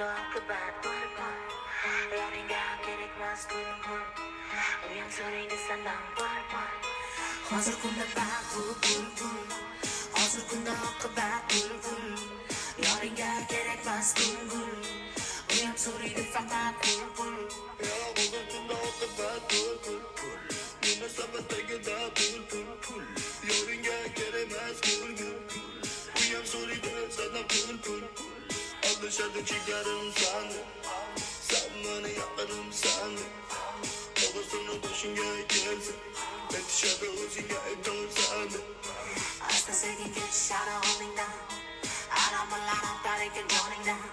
kebat pul-pul Yoringa kerakmas pul-pul Uyam so'raydi sendan pul-pul Hozir kunda pul pul-pul Hozir kunda oqibat pul-pul Yoringa kerakmas pul-pul Uyam so'raydi faqat pul-pul Hozir kunda oqibat pul-pul Munosabatdagida pul-pul Yoringa kerakmas pul-pul Uyam so'raydi sendan pul-pul Aldashadi chigarim sani Sen meni yaqinim sani To'g'risini boshingga kelsin Aytishadi o'zingga aybdor sani Asta sekin ketishadi oldingdan Aromillarim tar ekan joningdan